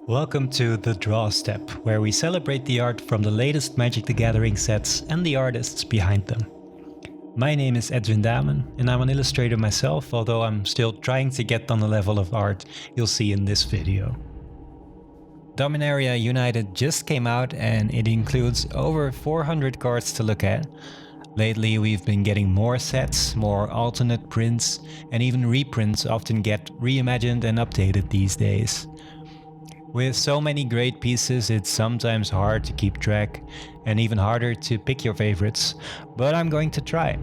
Welcome to The Draw Step, where we celebrate the art from the latest Magic the Gathering sets and the artists behind them. My name is Edwin Damen, and I'm an illustrator myself, although I'm still trying to get on the level of art you'll see in this video. Dominaria United just came out and it includes over 400 cards to look at. Lately we've been getting more sets, more alternate prints, and even reprints often get reimagined and updated these days. With so many great pieces, it's sometimes hard to keep track and even harder to pick your favorites, but I'm going to try.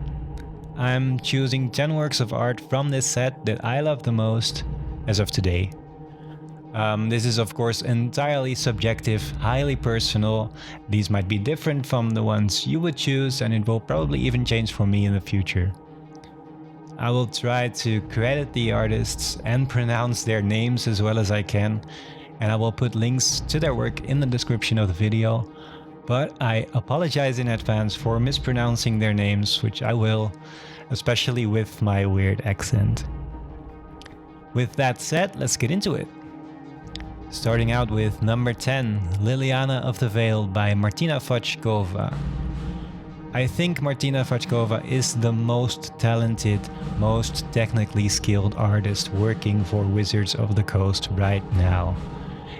I'm choosing 10 works of art from this set that I love the most as of today. This is of course entirely subjective, highly personal. These might be different from the ones you would choose, and it will probably even change for me in the future. I will try to credit the artists and pronounce their names as well as I can, and I will put links to their work in the description of the video, but I apologize in advance for mispronouncing their names, which I will, especially with my weird accent. With that said, let's get into it. Starting out with number 10, Liliana of the Veil by Martina Fačková. I think Martina Fačková is the most talented, most technically skilled artist working for Wizards of the Coast right now.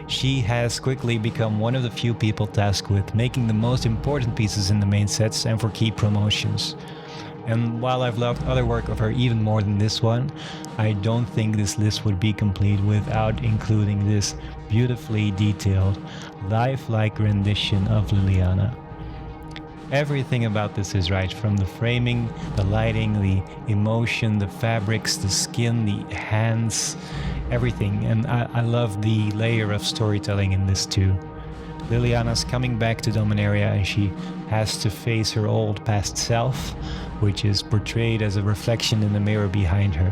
She has quickly become one of the few people tasked with making the most important pieces in the main sets and for key promotions. And while I've loved other work of her even more than this one, I don't think this list would be complete without including this beautifully detailed, lifelike rendition of Liliana. Everything about this is right, from the framing, the lighting, the emotion, the fabrics, the skin, the hands, everything. And I love the layer of storytelling in this too. Liliana's coming back to Dominaria and she has to face her old past self, which is portrayed as a reflection in the mirror behind her.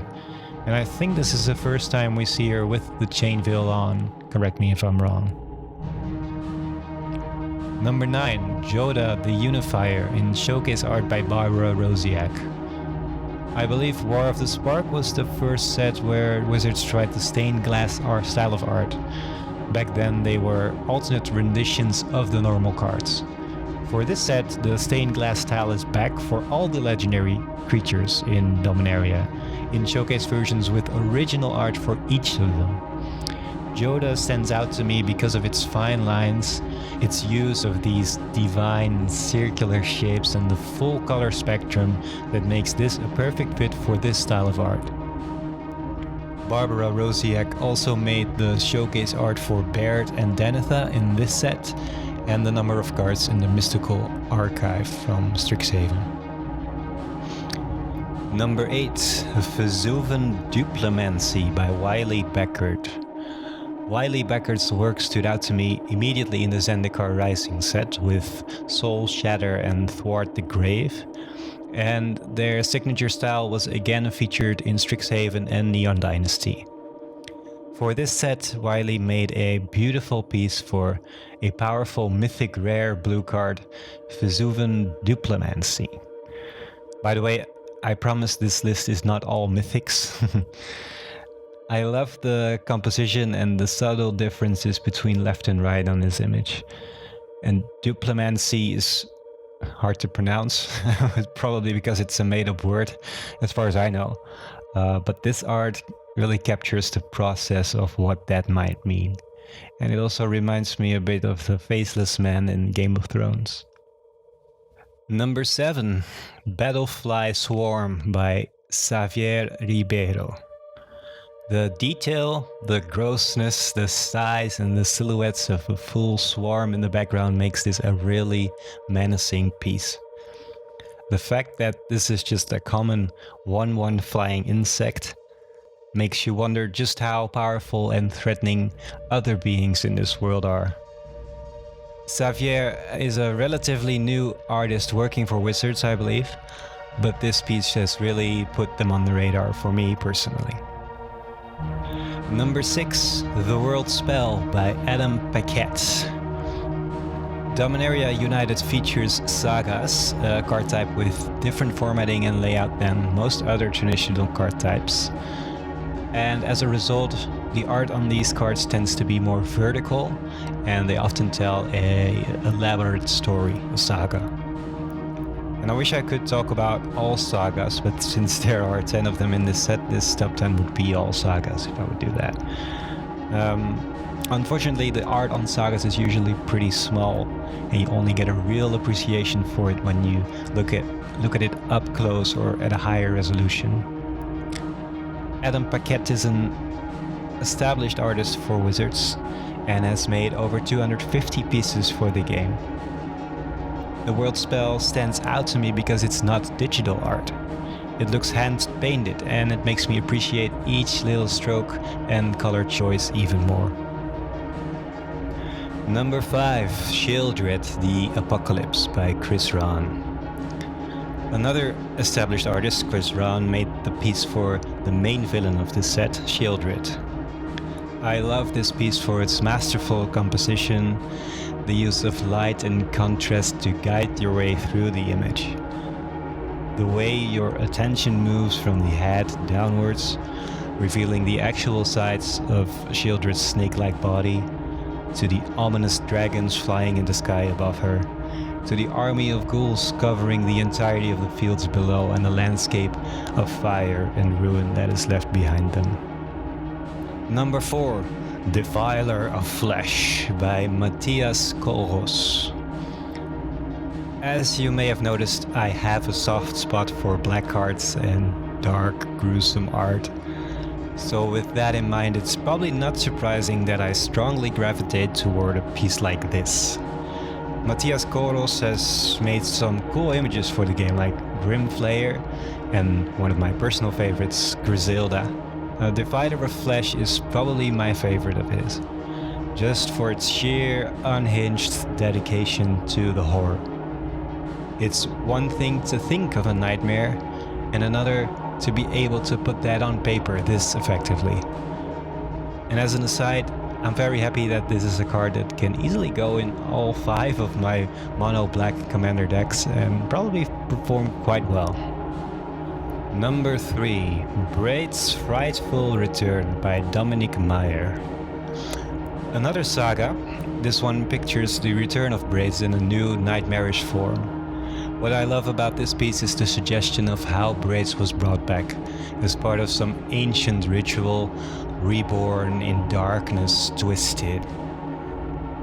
And I think this is the first time we see her with the chain veil on. Correct me if I'm wrong. Number 9, Jodah the Unifier in showcase art by Rosiak. I believe War of the Spark was the first set where Wizards tried the stained glass art style of art. Back then they were alternate renditions of the normal cards. For this set, the stained glass style is back for all the legendary creatures in Dominaria, in showcase versions with original art for each of them. Jodah stands out to me because of its fine lines, its use of these divine circular shapes, and the full color spectrum that makes this a perfect fit for this style of art. Rosiak also made the showcase art for Beckert and Denethor in this set, and the number of cards in the Mystical Archive from Strixhaven. Number 8, Vesuvan Duplimancy by Wylie Beckert. Wylie Beckert's work stood out to me immediately in the Zendikar Rising set with Soul Shatter and Thwart the Grave, and their signature style was again featured in Strixhaven and Neon Dynasty. For this set, Wylie made a beautiful piece for a powerful mythic rare blue card, Vesuvan Duplimancy. By the way, I promise this list is not all mythics. I love the composition and the subtle differences between left and right on this image. And Duplimancy is hard to pronounce, probably because it's a made-up word, as far as I know. But this art really captures the process of what that might mean. And it also reminds me a bit of the Faceless Man in Game of Thrones. Number 7, Battlefly Swarm by Xavier Ribeiro. The detail, the grossness, the size, and the silhouettes of a full swarm in the background makes this a really menacing piece. The fact that this is just a common 1/1 flying insect makes you wonder just how powerful and threatening other beings in this world are. Xavier is a relatively new artist working for Wizards, I believe, but this piece has really put them on the radar for me personally. Number 6, The World Spell by Adam Paquette. Dominaria United features sagas, a card type with different formatting and layout than most other traditional card types. And as a result, The art on these cards tends to be more vertical, and they often tell a elaborate story, a saga. And I wish I could talk about all sagas, but since there are 10 of them in this set, this top 10 would be all sagas if I would do that. Unfortunately, the art on sagas is usually pretty small, and you only get a real appreciation for it when you look at it up close or at a higher resolution. Paquette is an established artist for Wizards and has made over 250 pieces for the game. The world spell stands out to me because it's not digital art. It looks hand-painted, and it makes me appreciate each little stroke and color choice even more. Number 5, Sheoldred, The Apocalypse by Rahn. Another established artist, Rahn, made the piece for the main villain of this set, Sheoldred. I love this piece for its masterful composition, the use of light and contrast to guide your way through the image. The way your attention moves from the head downwards, revealing the actual sides of Sheoldred's snake-like body, to the ominous dragons flying in the sky above her, to the army of ghouls covering the entirety of the fields below and the landscape of fire and ruin that is left behind them. Number 4, Defiler of Flesh by Mathias Kollros. As you may have noticed, I have a soft spot for black cards and dark, gruesome art. So with that in mind, it's probably not surprising that I strongly gravitate toward a piece like this. Mathias Kollros has made some cool images for the game, like Grim Flayer and one of my personal favorites, Griselda. Defiler of Flesh is probably my favorite of his, just for its sheer, unhinged dedication to the horror. It's one thing to think of a nightmare, and another to be able to put that on paper this effectively. And as an aside, I'm very happy that this is a card that can easily go in all 5 of my mono black commander decks and probably perform quite well. Number 3, Braids' Frightful Return by Dominik Meyer. Another saga. This one pictures the return of Braids in a new nightmarish form. What I love about this piece is the suggestion of how Braids was brought back as part of some ancient ritual, reborn in darkness, twisted.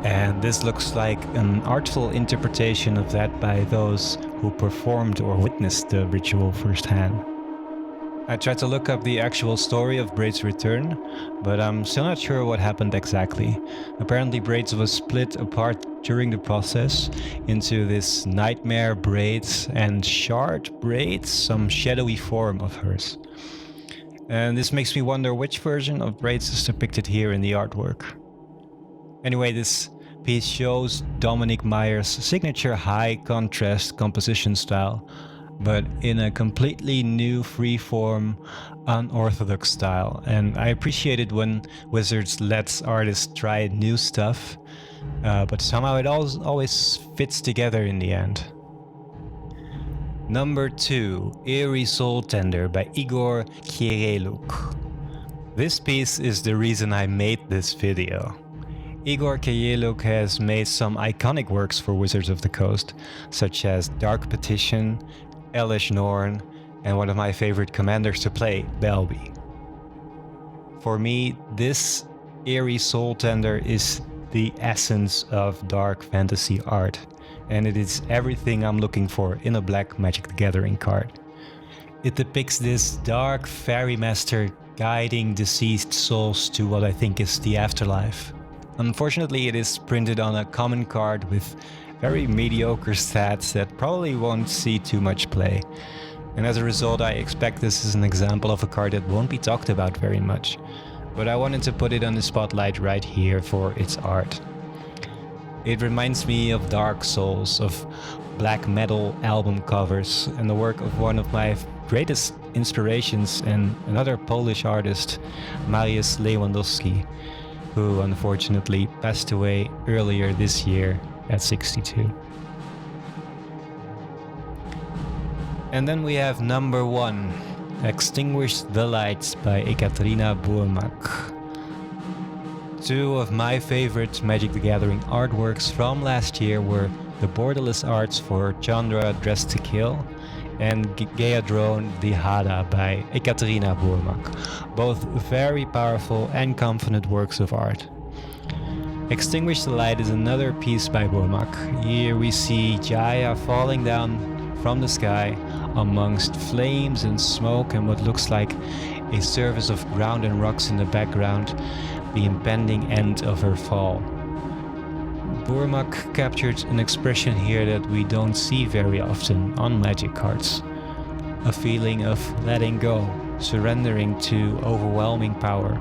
And this looks like an artful interpretation of that by those who performed or witnessed the ritual firsthand. I tried to look up the actual story of Braids' return, but I'm still not sure what happened exactly. Apparently Braids was split apart during the process into this nightmare Braids and shard Braids, some shadowy form of hers. And this makes me wonder which version of Braids is depicted here in the artwork. Anyway, this piece shows Dominik Meyer's signature high contrast composition style, but in a completely new, freeform, unorthodox style. And I appreciate it when Wizards lets artists try new stuff, but somehow it always fits together in the end. Number 2, Eerie Soultender by Igor Kieryluk. This piece is the reason I made this video. Igor Kieryluk has made some iconic works for Wizards of the Coast, such as Dark Petition, Elish Norn, and one of my favorite commanders to play, Belby. For me, this Eerie Soultender is the essence of dark fantasy art, and it is everything I'm looking for in a black Magic the Gathering card. It depicts this dark fairy master guiding deceased souls to what I think is the afterlife. Unfortunately, it is printed on a common card with very mediocre stats that probably won't see too much play. And as a result, I expect this is an example of a card that won't be talked about very much. But I wanted to put it on the spotlight right here for its art. It reminds me of Dark Souls, of black metal album covers, and the work of one of my greatest inspirations and another Polish artist, Mariusz Lewandowski, who unfortunately passed away earlier this year at 62. And then we have number 1, Extinguish the Lights by Ekaterina Burmak. Two of my favorite Magic the Gathering artworks from last year were the borderless arts for Chandra Dressed to Kill and Geadrone the Hada by Ekaterina Burmak, both very powerful and confident works of art. Extinguish the Light is another piece by Burmak. Here we see Jaya falling down from the sky amongst flames and smoke and what looks like a surface of ground and rocks in the background, the impending end of her fall. Burmak captured an expression here that we don't see very often on Magic cards. A feeling of letting go, surrendering to overwhelming power.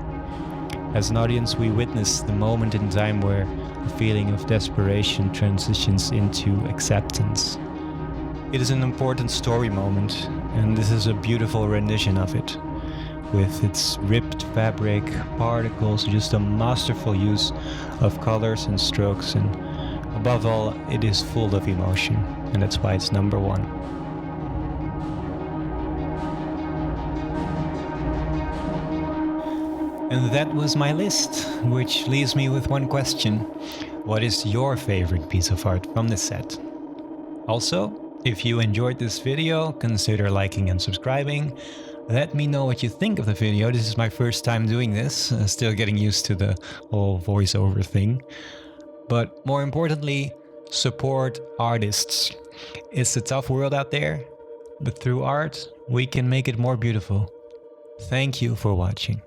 As an audience, we witness the moment in time where a feeling of desperation transitions into acceptance. It is an important story moment, and this is a beautiful rendition of it. With its ripped fabric, particles, just a masterful use of colors and strokes, and above all, it is full of emotion, and that's why it's number one. And that was my list, which leaves me with one question. What is your favorite piece of art from this set? Also, if you enjoyed this video, consider liking and subscribing. Let me know what you think of the video. This is my first time doing this, still getting used to the whole voiceover thing. But more importantly, support artists. It's a tough world out there, but through art, we can make it more beautiful. Thank you for watching.